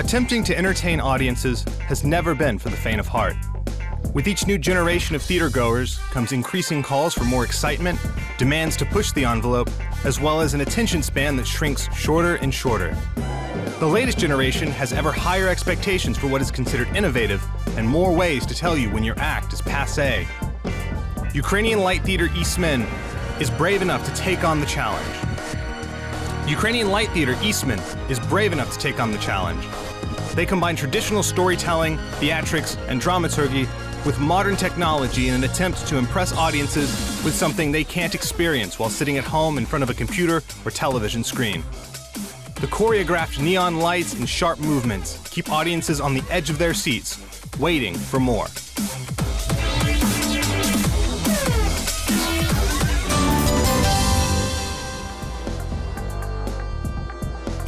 Attempting to entertain audiences has never been for the faint of heart. With each new generation of theatergoers comes increasing calls for more excitement, demands to push the envelope, as well as an attention span that shrinks shorter and shorter. The latest generation has ever higher expectations for what is considered innovative and more ways to tell you when your act is passé. Ukrainian light theater ISMEN is brave enough to take on the challenge. Ukrainian light theater ISMEN is brave enough to take on the challenge. They combine traditional storytelling, theatrics, and dramaturgy with modern technology in an attempt to impress audiences with something they can't experience while sitting at home in front of a computer or television screen. The choreographed neon lights and sharp movements keep audiences on the edge of their seats, waiting for more.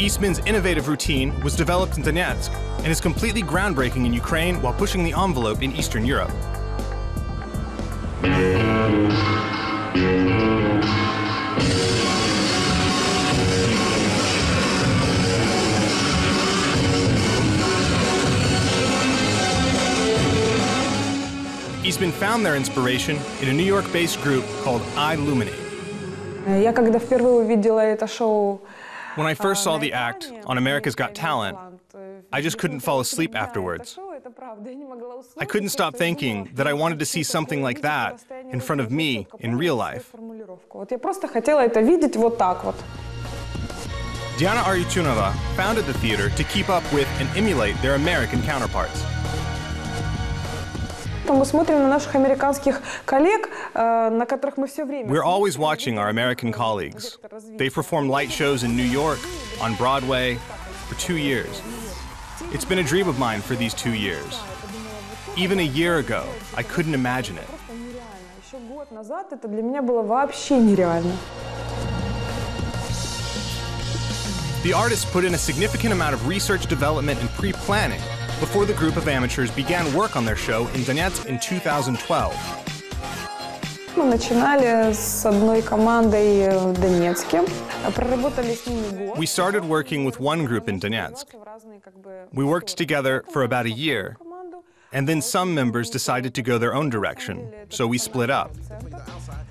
ISMEN's innovative routine was developed in Donetsk and is completely groundbreaking in Ukraine while pushing the envelope in Eastern Europe. ISMEN found their inspiration in a New York-based group called ISMEN. Я когда впервые увидела это шоу, when I first saw the act on America's Got Talent, I just couldn't fall asleep afterwards. I couldn't stop thinking that I wanted to see something like that in front of me in real life. Diana Aryutunova founded the theater to keep up with and emulate their American counterparts. We're always watching our American colleagues. They perform light shows in New York, on Broadway, for 2 years. It's been a dream of mine for these 2 years. Even a year ago, I couldn't imagine it. The artists put in a significant amount of research, development, and pre-planning before the group of amateurs began work on their show in Donetsk in 2012. We started working with one group in Donetsk. We worked together for about a year, and then some members decided to go their own direction, so we split up.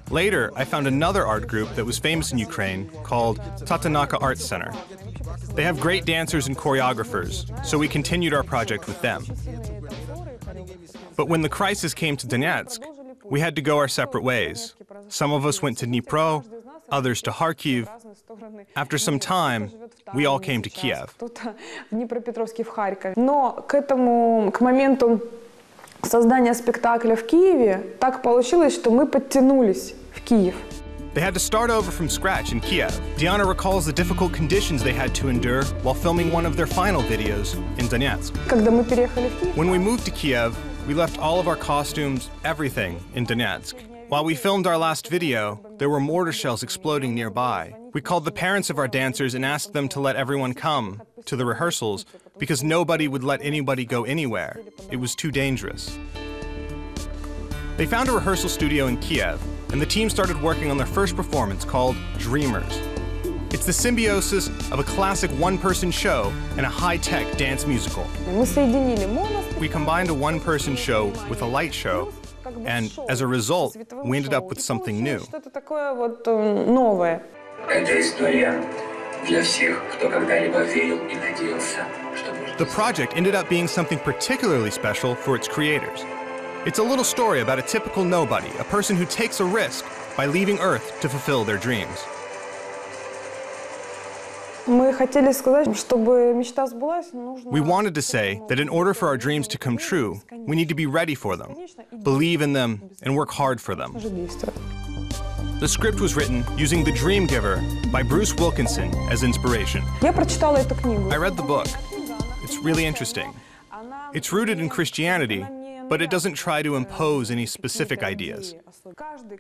Later, I found another art group that was famous in Ukraine called Tatanaka Art Center. They have great dancers and choreographers, so we continued our project with them. But when the crisis came to Donetsk, we had to go our separate ways. Some of us went to Dnipro, others to Kharkiv. After some time, we all came to Kiev. Создания спектакля в Киеве, так получилось, что мы подтянулись в Киев. They had to start over from scratch in Kiev. Diana recalls the difficult conditions they had to endure while filming one of their final videos in Donetsk. Когда мы переехали в Киев, when we moved to Kiev, we left all of our costumes, everything, in Donetsk. While we filmed our last video, there were mortar shells exploding nearby. We called the parents of our dancers and asked them to let everyone come to the rehearsals because nobody would let anybody go anywhere. It was too dangerous. They found a rehearsal studio in Kiev, and the team started working on their first performance called Dreamers. It's the symbiosis of a classic one-person show and a high-tech dance musical. We combined a one-person show with a light show, and as a result, we ended up with something new. The project ended up being something particularly special for its creators. It's a little story about a typical nobody, a person who takes a risk by leaving Earth to fulfill their dreams. We wanted to say that in order for our dreams to come true, we need to be ready for them, believe in them, and work hard for them. The script was written using The Dream Giver by Bruce Wilkinson as inspiration. I read the book. It's really interesting. It's rooted in Christianity, but it doesn't try to impose any specific ideas.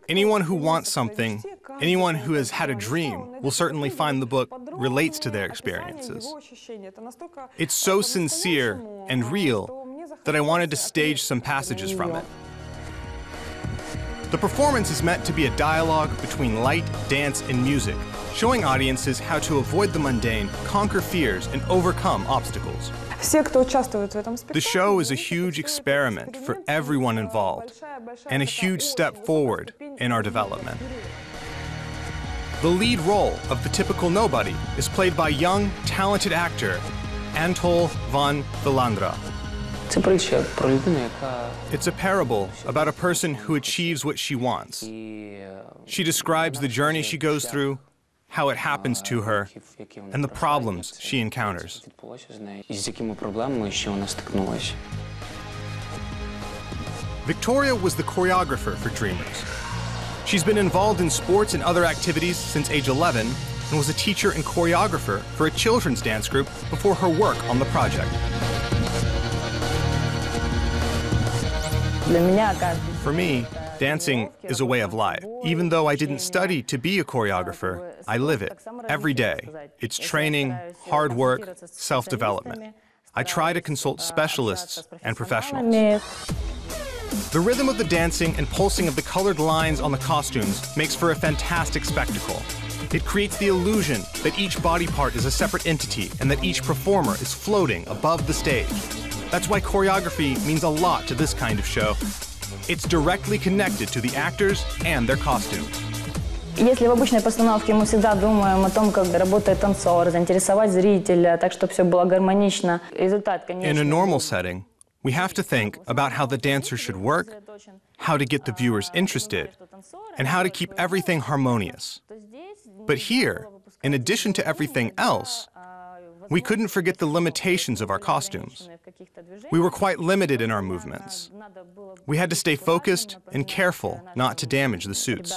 Anyone who wants something, anyone who has had a dream, will certainly find the book relates to their experiences. It's so sincere and real that I wanted to stage some passages from it. The performance is meant to be a dialogue between light, dance, and music, showing audiences how to avoid the mundane, conquer fears, and overcome obstacles. Все, кто участвует в этом спектакле, The show is a huge experiment for everyone involved, and a huge step forward in our development. The lead role of the typical nobody is played by young, talented actor Anatol van Vilandra. It's a parable about a person who achieves what she wants. She describes the journey she goes through, how it happens to her, and the problems she encounters. Victoria was the choreographer for Dreamers. She's been involved in sports and other activities since age 11 and was a teacher and choreographer for a children's dance group before her work on the project. For me, dancing is a way of life. Even though I didn't study to be a choreographer, I live it every day. It's training, hard work, self-development. I try to consult specialists and professionals. The rhythm of the dancing and pulsing of the colored lines on the costumes makes for a fantastic spectacle. It creates the illusion that each body part is a separate entity and that each performer is floating above the stage. That's why choreography means a lot to this kind of show. It's directly connected to the actors and their costumes. Если в обычной постановке мы всегда думаем о том, как работает танцор, заинтересовать зрителя, так чтобы все было гармонично, результат, конечно. In a normal setting, we have to think about how the dancer should work, how to get the viewers interested, and how to keep everything harmonious. But here, in addition to everything else, we couldn't forget the limitations of our costumes. We were quite limited in our movements. We had to stay focused and careful not to damage the suits.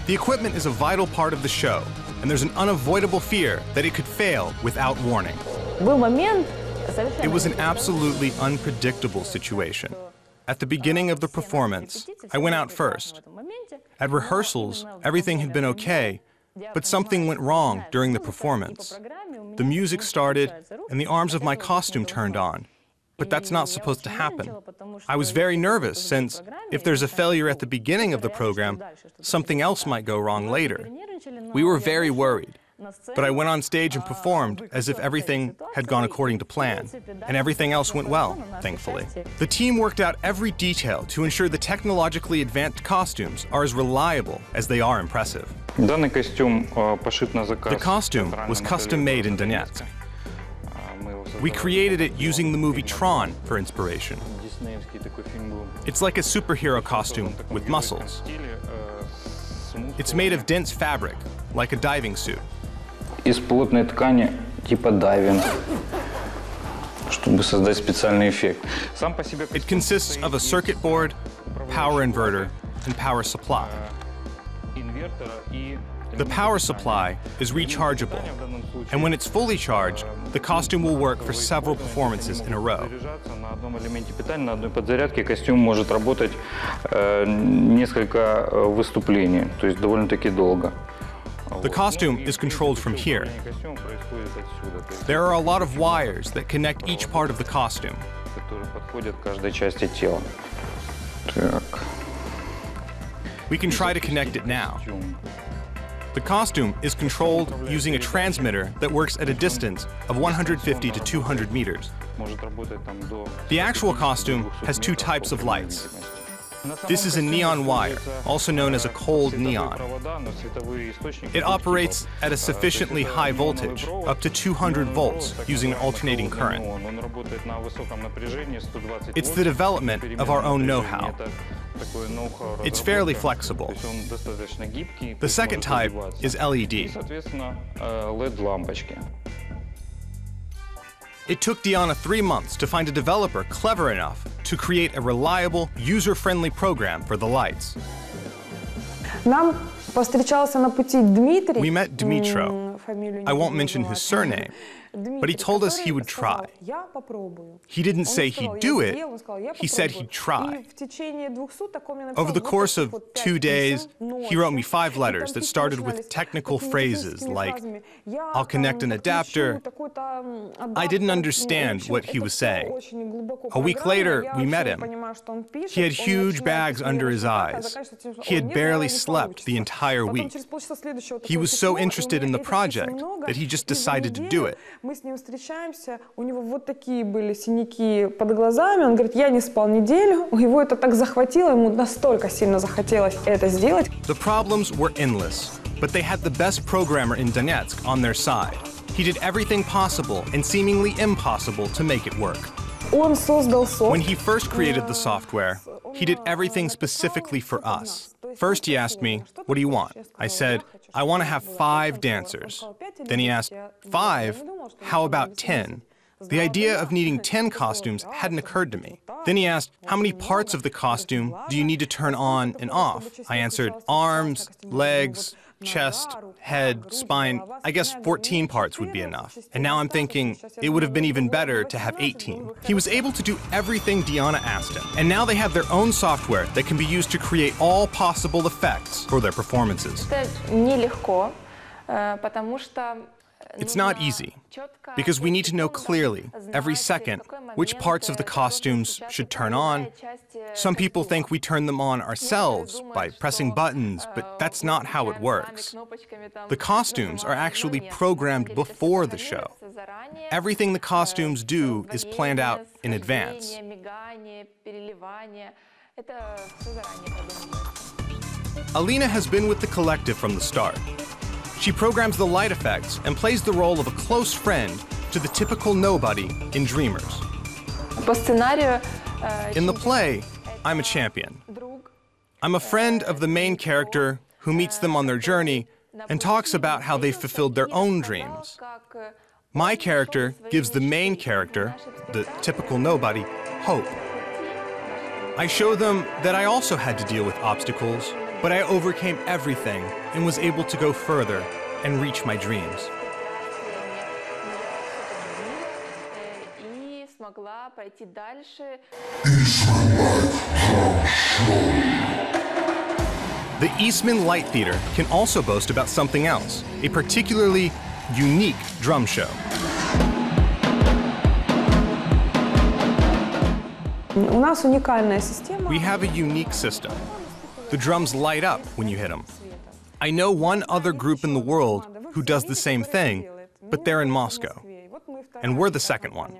The equipment is a vital part of the show, and there's an unavoidable fear that it could fail without warning. It was an absolutely unpredictable situation. At the beginning of the performance, I went out first. At rehearsals, everything had been okay, but something went wrong during the performance. The music started, and the arms of my costume turned on. But that's not supposed to happen. I was very nervous, since if there's a failure at the beginning of the program, something else might go wrong later. We were very worried. But I went on stage and performed as if everything had gone according to plan, and everything else went well, thankfully. The team worked out every detail to ensure the technologically advanced costumes are as reliable as they are impressive. The costume was custom-made in Donetsk. We created it using the movie Tron for inspiration. It's like a superhero costume with muscles. It's made of dense fabric, like a diving suit. Из плотной ткани типа дайвинг, чтобы создать специальный эффект. It consists of a circuit board, power inverter, and power supply. The power supply is rechargeable, and when it's fully charged, the costume will work for several performances in a row. На одном элементе питания, на одной подзарядке костюм может работать несколько выступлений, то есть довольно-таки долго. The costume is controlled from here. There are a lot of wires that connect each part of the costume. We can try to connect it now. The costume is controlled using a transmitter that works at a distance of 150 to 200 meters. The actual costume has two types of lights. This is a neon wire, also known as a cold neon. It operates at a sufficiently high voltage, up to 200 volts, using an alternating current. It's the development of our own know-how. It's fairly flexible. The second type is LED. It took Diana 3 months to find a developer clever enough to create a reliable, user-friendly program for the lights. Нам повстречался на пути Дмитрий. We met Dmitro. I won't mention his surname, but he told us he would try. He didn't say he'd do it, he said he'd try. Over the course of 2 days, he wrote me 5 letters that started with technical phrases like, "I'll connect an adapter." I didn't understand what he was saying. A week later, we met him. He had huge bags under his eyes. He had barely slept the entire week. He was so interested in the project that he just decided to do it. Мы с ним встречаемся, у него вот такие были синяки под глазами. Он говорит, я не спал неделю. Его это так захватило, ему настолько сильно захотелось это сделать. The problems were endless, but they had the best programmer in Donetsk on their side. He did everything possible and seemingly impossible to make it work. Он создал софт. When he first created the software, he did everything specifically for us. First, he asked me, "What do you want?" I said, "I want to have 5 dancers." Then he asked, "5? How about 10?" The idea of needing 10 costumes hadn't occurred to me. Then he asked, "How many parts of the costume do you need to turn on and off?" I answered, "Arms, legs, chest, head, spine. I guess 14 parts would be enough." And now I'm thinking it would have been even better to have 18. He was able to do everything Diana asked him. And now they have their own software that can be used to create all possible effects for their performances. It's not easy, because we need to know clearly, every second, which parts of the costumes should turn on. Some people think we turn them on ourselves by pressing buttons, but that's not how it works. The costumes are actually programmed before the show. Everything the costumes do is planned out in advance. Alina has been with the collective from the start. She programs the light effects and plays the role of a close friend to the typical nobody in Dreamers. In the play, I'm a champion. I'm a friend of the main character who meets them on their journey and talks about how they fulfilled their own dreams. My character gives the main character, the typical nobody, hope. I show them that I also had to deal with obstacles, but I overcame everything and was able to go further and reach my dreams. The ISMEN Light Theater can also boast about something else, a particularly unique drum show. We have a unique system. The drums light up when you hit them. I know one other group in the world who does the same thing, but they're in Moscow. And we're the second one.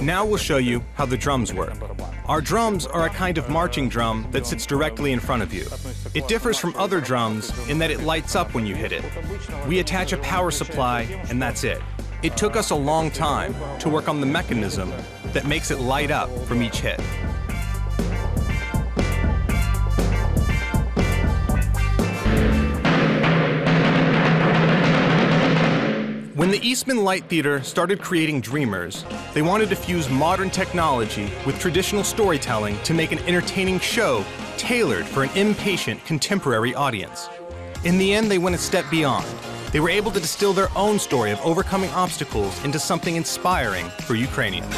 Now we'll show you how the drums work. Our drums are a kind of marching drum that sits directly in front of you. It differs from other drums in that it lights up when you hit it. We attach a power supply, and that's it. It took us a long time to work on the mechanism that makes it light up from each hit. When the ISMEN Light Theater started creating Dreamers, they wanted to fuse modern technology with traditional storytelling to make an entertaining show tailored for an impatient contemporary audience. In the end, they went a step beyond. They were able to distill their own story of overcoming obstacles into something inspiring for Ukrainians.